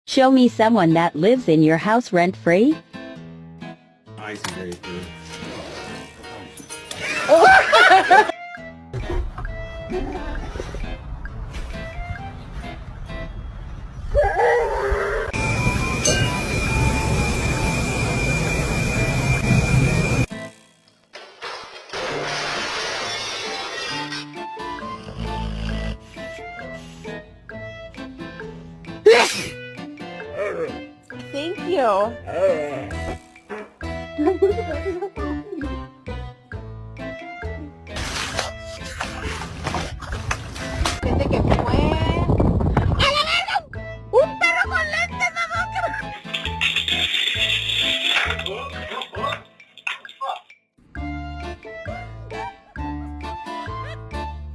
Show me someone that lives in your house rent-free. Ice is very good. Thank you. Ganda ka,